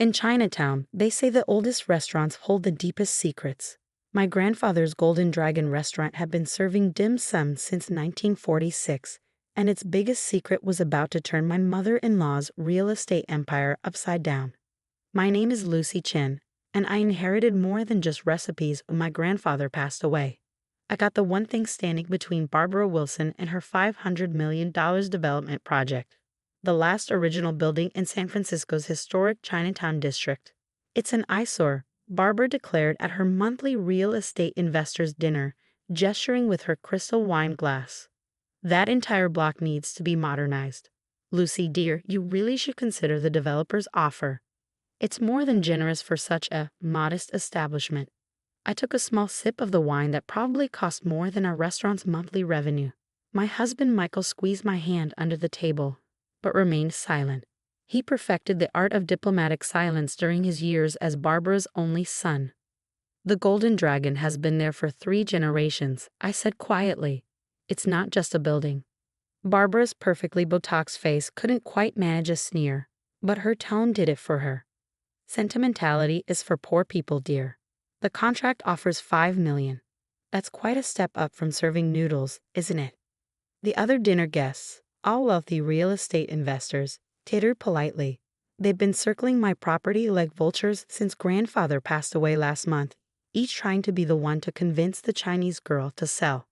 In Chinatown, they say the oldest restaurants hold the deepest secrets. My grandfather's Golden Dragon restaurant had been serving dim sum since 1946, and its biggest secret was about to turn my mother-in-law's real estate empire upside down. My name is Lucy Chin, and I inherited more than just recipes when my grandfather passed away. I got the one thing standing between Barbara Wilson and her $500 million development project, the last original building in San Francisco's historic Chinatown district. It's an eyesore, Barbara declared at her monthly real estate investors' dinner, gesturing with her crystal wine glass. That entire block needs to be modernized. Lucy, dear, you really should consider the developer's offer. It's more than generous for such a modest establishment. I took a small sip of the wine that probably cost more than our restaurant's monthly revenue. My husband Michael squeezed my hand under the table, but remained silent. He perfected the art of diplomatic silence during his years as Barbara's only son. The Golden Dragon has been there for 3 generations, I said quietly. It's not just a building. Barbara's perfectly Botox face couldn't quite manage a sneer, but her tone did it for her. Sentimentality is for poor people, dear. The contract offers $5 million. That's quite a step up from serving noodles, isn't it? The other dinner guests, all wealthy real estate investors, tittered politely. They've been circling my property like vultures since grandfather passed away last month, each trying to be the one to convince the Chinese girl to sell.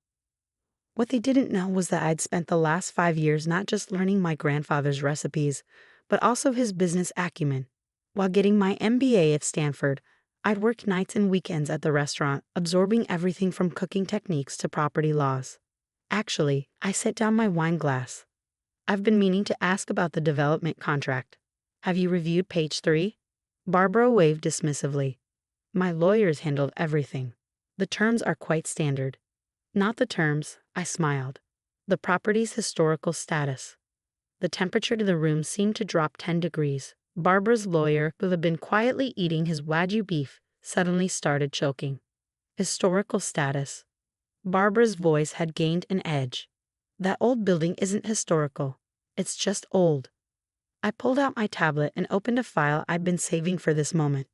What they didn't know was that I'd spent the last 5 years not just learning my grandfather's recipes, but also his business acumen. While getting my MBA at Stanford, I'd work nights and weekends at the restaurant, absorbing everything from cooking techniques to property laws. Actually, I set down my wine glass. I've been meaning to ask about the development contract. Have you reviewed page 3? Barbara waved dismissively. My lawyers handled everything. The terms are quite standard. Not the terms, I smiled. The property's historical status. The temperature to the room seemed to drop 10 degrees. Barbara's lawyer, who had been quietly eating his Wagyu beef, suddenly started choking. Historical status. Barbara's voice had gained an edge. That old building isn't historical. It's just old. I pulled out my tablet and opened a file I'd been saving for this moment.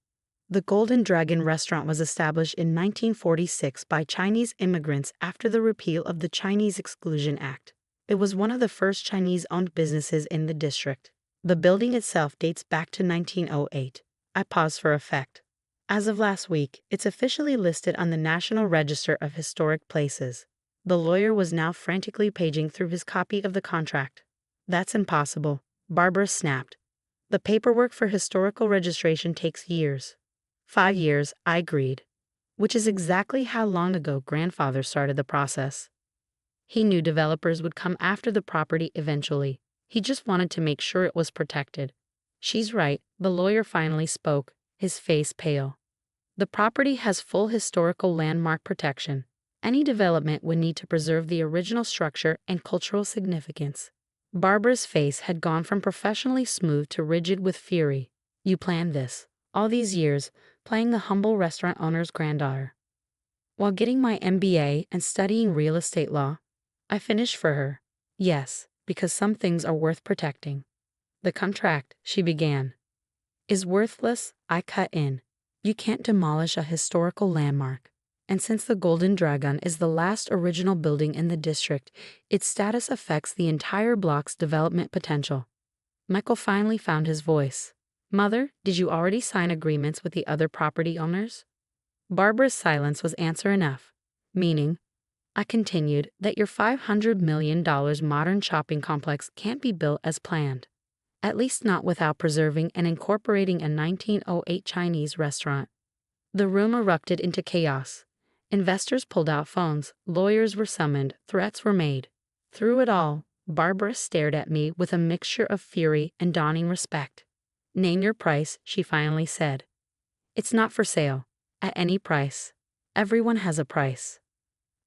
The Golden Dragon restaurant was established in 1946 by Chinese immigrants after the repeal of the Chinese Exclusion Act. It was one of the first Chinese-owned businesses in the district. The building itself dates back to 1908. I paused for effect. As of last week, it's officially listed on the National Register of Historic Places. The lawyer was now frantically paging through his copy of the contract. That's impossible, Barbara snapped. The paperwork for historical registration takes years. 5 years, I agreed. Which is exactly how long ago grandfather started the process. He knew developers would come after the property eventually. He just wanted to make sure it was protected. She's right, the lawyer finally spoke, his face pale. The property has full historical landmark protection. Any development would need to preserve the original structure and cultural significance. Barbara's face had gone from professionally smooth to rigid with fury. You planned this, all these years, playing the humble restaurant owner's granddaughter. While getting my MBA and studying real estate law, I finished for her. Yes, because some things are worth protecting. The contract, she began, is worthless, I cut in. You can't demolish a historical landmark. And since the Golden Dragon is the last original building in the district, its status affects the entire block's development potential. Michael finally found his voice. Mother, did you already sign agreements with the other property owners? Barbara's silence was answer enough. Meaning, I continued, that your $500 million modern shopping complex can't be built as planned. At least not without preserving and incorporating a 1908 Chinese restaurant. The room erupted into chaos. Investors pulled out phones, lawyers were summoned, threats were made. Through it all, Barbara stared at me with a mixture of fury and dawning respect. Name your price, she finally said. It's not for sale. At any price. Everyone has a price.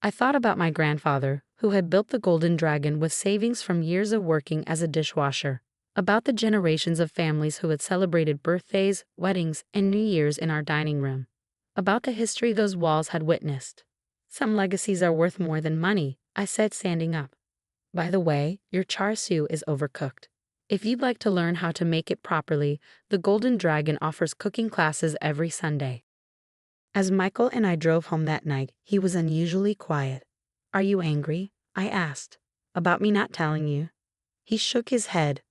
I thought about my grandfather, who had built the Golden Dragon with savings from years of working as a dishwasher. About the generations of families who had celebrated birthdays, weddings, and New Year's in our dining room. About the history those walls had witnessed. Some legacies are worth more than money, I said, standing up. By the way, your char siu is overcooked. If you'd like to learn how to make it properly, the Golden Dragon offers cooking classes every Sunday. As Michael and I drove home that night, he was unusually quiet. "Are you angry?" I asked. "About me not telling you?" He shook his head.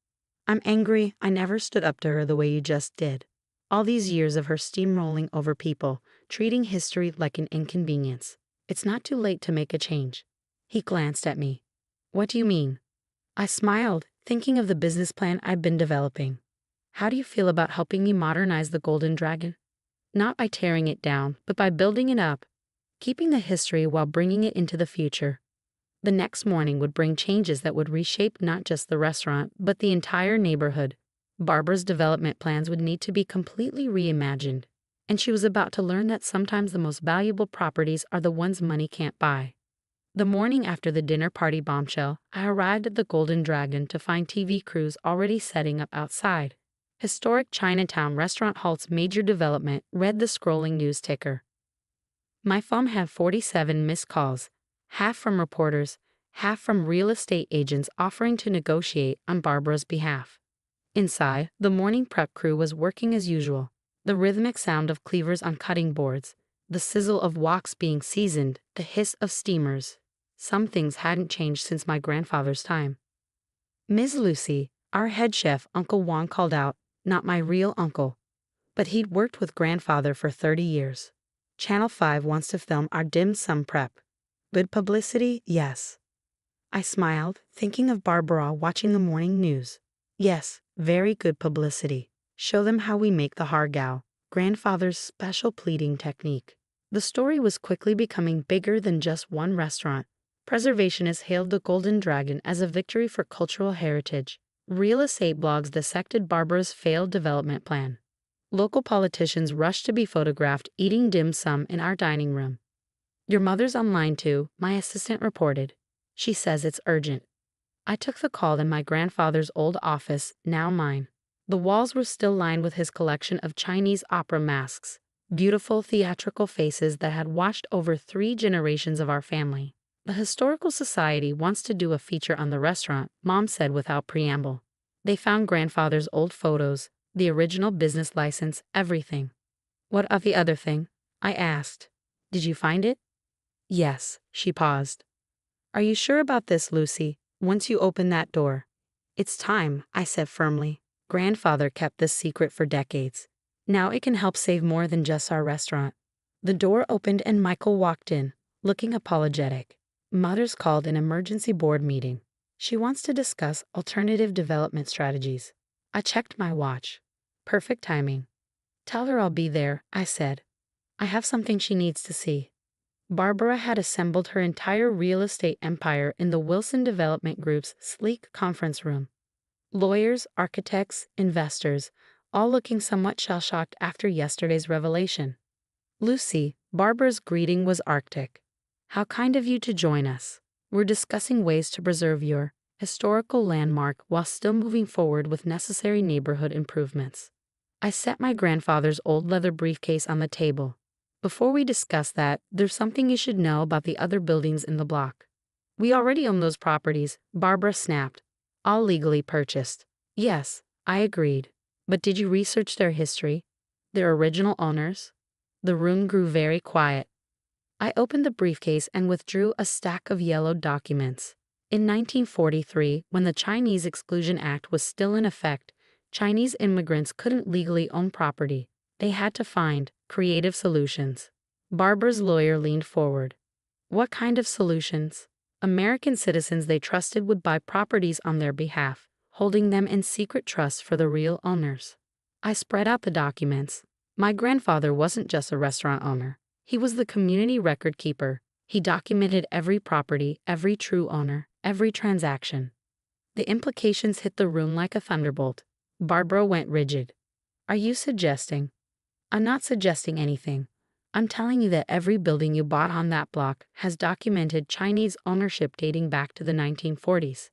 "I'm angry I never stood up to her the way you just did. All these years of her steamrolling over people, treating history like an inconvenience. It's not too late to make a change." He glanced at me. "What do you mean?" I smiled, thinking of the business plan I've been developing. "How do you feel about helping me modernize the Golden Dragon? Not by tearing it down, but by building it up, keeping the history while bringing it into the future." The next morning would bring changes that would reshape not just the restaurant, but the entire neighborhood. Barbara's development plans would need to be completely reimagined, and she was about to learn that sometimes the most valuable properties are the ones money can't buy. The morning after the dinner party bombshell, I arrived at the Golden Dragon to find TV crews already setting up outside. Historic Chinatown restaurant halts major development, read the scrolling news ticker. My phone had 47 missed calls, half from reporters, half from real estate agents offering to negotiate on Barbara's behalf. Inside, the morning prep crew was working as usual. The rhythmic sound of cleavers on cutting boards, the sizzle of woks being seasoned, the hiss of steamers. Some things hadn't changed since my grandfather's time. "Ms. Lucy, our head chef, Uncle Juan, called out, not my real uncle, but he'd worked with grandfather for 30 years. Channel 5 wants to film our dim sum prep. Good publicity, yes." I smiled, thinking of Barbara watching the morning news. "Yes, very good publicity. Show them how we make the hargao, grandfather's special pleating technique." The story was quickly becoming bigger than just one restaurant. Preservationists hailed the Golden Dragon as a victory for cultural heritage. Real estate blogs dissected Barbara's failed development plan. Local politicians rushed to be photographed eating dim sum in our dining room. "Your mother's online too," my assistant reported. "She says it's urgent." I took the call in my grandfather's old office, now mine. The walls were still lined with his collection of Chinese opera masks, beautiful theatrical faces that had watched over 3 generations of our family. "The Historical Society wants to do a feature on the restaurant," Mom said without preamble. They found grandfather's old photos, the original business license, everything. "What of the other thing?" I asked. "Did you find it?" "Yes," she paused. "Are you sure about this, Lucy? Once you open that door." "It's time," I said firmly. "Grandfather kept this secret for decades. Now it can help save more than just our restaurant." The door opened and Michael walked in, looking apologetic. "Mother's called an emergency board meeting. She wants to discuss alternative development strategies." I checked my watch. Perfect timing. "Tell her I'll be there," I said. "I have something she needs to see." Barbara had assembled her entire real estate empire in the Wilson Development Group's sleek conference room. Lawyers, architects, investors, all looking somewhat shell-shocked after yesterday's revelation. "Lucy," Barbara's greeting was arctic. "How kind of you to join us. We're discussing ways to preserve your historical landmark while still moving forward with necessary neighborhood improvements." I set my grandfather's old leather briefcase on the table. "Before we discuss that, there's something you should know about the other buildings in the block." "We already own those properties," Barbara snapped. "All legally purchased." "Yes," I agreed. "But did you research their history? Their original owners?" The room grew very quiet. I opened the briefcase and withdrew a stack of yellowed documents. In 1943, when the Chinese Exclusion Act was still in effect, Chinese immigrants couldn't legally own property. They had to find creative solutions. Barbara's lawyer leaned forward. "What kind of solutions?" "American citizens they trusted would buy properties on their behalf, holding them in secret trust for the real owners." I spread out the documents. My grandfather wasn't just a restaurant owner. He was the community record keeper. He documented every property, every true owner, every transaction. The implications hit the room like a thunderbolt. Barbara went rigid. "Are you suggesting?" "I'm not suggesting anything. I'm telling you that every building you bought on that block has documented Chinese ownership dating back to the 1940s.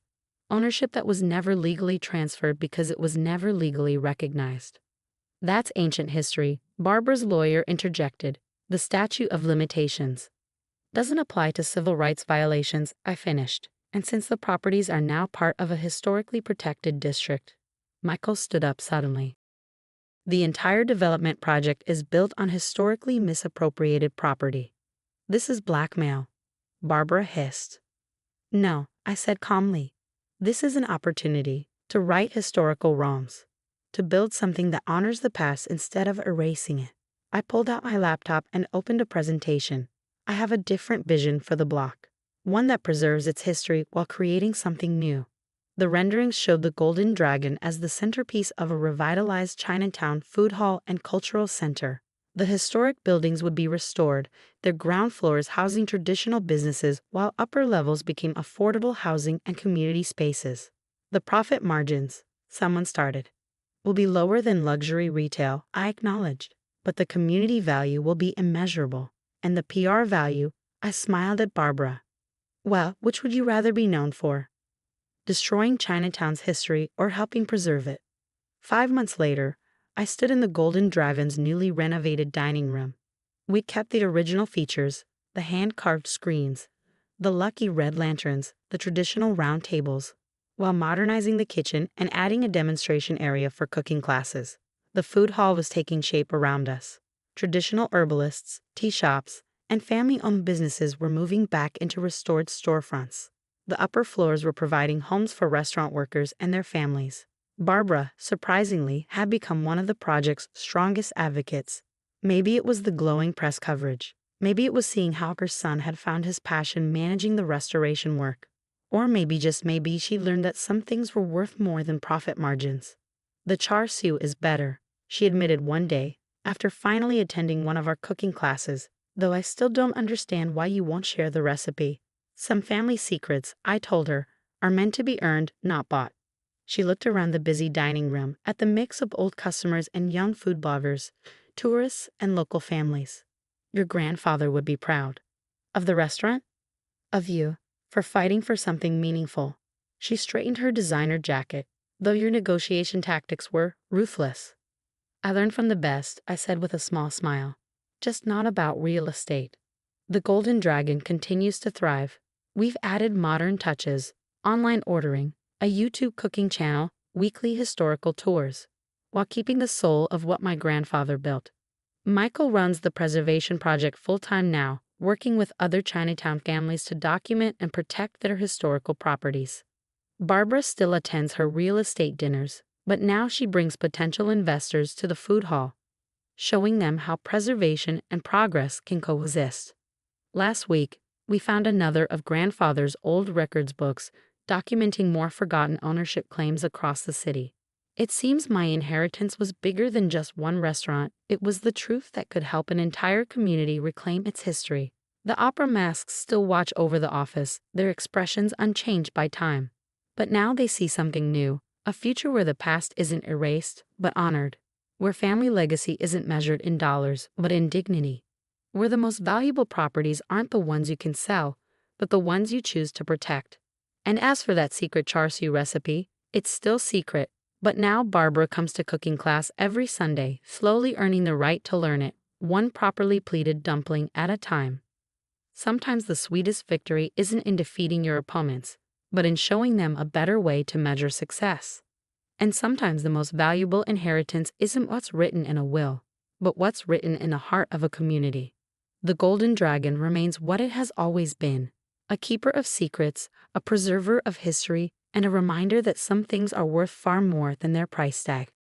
Ownership that was never legally transferred because it was never legally recognized." "That's ancient history," Barbara's lawyer interjected. "The statute of limitations doesn't apply to civil rights violations," I finished. "And since the properties are now part of a historically protected district, Michael stood up suddenly. The entire development project is built on historically misappropriated property. This is blackmail, Barbara hissed. No, I said calmly. This is an opportunity to right historical wrongs, to build something that honors the past instead of erasing it. I pulled out my laptop and opened a presentation. I have a different vision for the block, one that preserves its history while creating something new. The renderings showed the Golden Dragon as the centerpiece of a revitalized Chinatown food hall and cultural center. The historic buildings would be restored, their ground floors housing traditional businesses while upper levels became affordable housing and community spaces. The profit margins, someone started, will be lower than luxury retail, I acknowledged, but the community value will be immeasurable. And the PR value, I smiled at Barbara. Well, which would you rather be known for? Destroying Chinatown's history or helping preserve it? 5 months later, I stood in the Golden Dragon's newly renovated dining room. We kept the original features, the hand-carved screens, the lucky red lanterns, the traditional round tables, while modernizing the kitchen and adding a demonstration area for cooking classes. The food hall was taking shape around us. Traditional herbalists, tea shops, and family-owned businesses were moving back into restored storefronts. The upper floors were providing homes for restaurant workers and their families. Barbara, surprisingly, had become one of the project's strongest advocates. Maybe it was the glowing press coverage. Maybe it was seeing how her son had found his passion managing the restoration work. Or maybe, just maybe, she learned that some things were worth more than profit margins. The char siu is better, she admitted one day, after finally attending one of our cooking classes, though I still don't understand why you won't share the recipe. Some family secrets, I told her, are meant to be earned, not bought. She looked around the busy dining room at the mix of old customers and young food bloggers, tourists, and local families. Your grandfather would be proud. Of the restaurant? Of you, for fighting for something meaningful. She straightened her designer jacket, though your negotiation tactics were ruthless. I learned from the best, I said with a small smile. Just not about real estate. The Golden Dragon continues to thrive. We've added modern touches, online ordering, a YouTube cooking channel, weekly historical tours, while keeping the soul of what my grandfather built. Michael runs the preservation project full-time now, working with other Chinatown families to document and protect their historical properties. Barbara still attends her real estate dinners, but now she brings potential investors to the food hall, showing them how preservation and progress can coexist. Last week, we found another of grandfather's old records books documenting more forgotten ownership claims across the city. It seems my inheritance was bigger than just one restaurant. It was the truth that could help an entire community reclaim its history. The opera masks still watch over the office, their expressions unchanged by time. But now they see something new, a future where the past isn't erased, but honored, where family legacy isn't measured in dollars, but in dignity, where the most valuable properties aren't the ones you can sell, but the ones you choose to protect. And as for that secret char siu recipe, it's still secret, but now Barbara comes to cooking class every Sunday, slowly earning the right to learn it, one properly pleated dumpling at a time. Sometimes the sweetest victory isn't in defeating your opponents, but in showing them a better way to measure success. And sometimes the most valuable inheritance isn't what's written in a will, but what's written in the heart of a community. The Golden Dragon remains what it has always been, a keeper of secrets, a preserver of history, and a reminder that some things are worth far more than their price tag.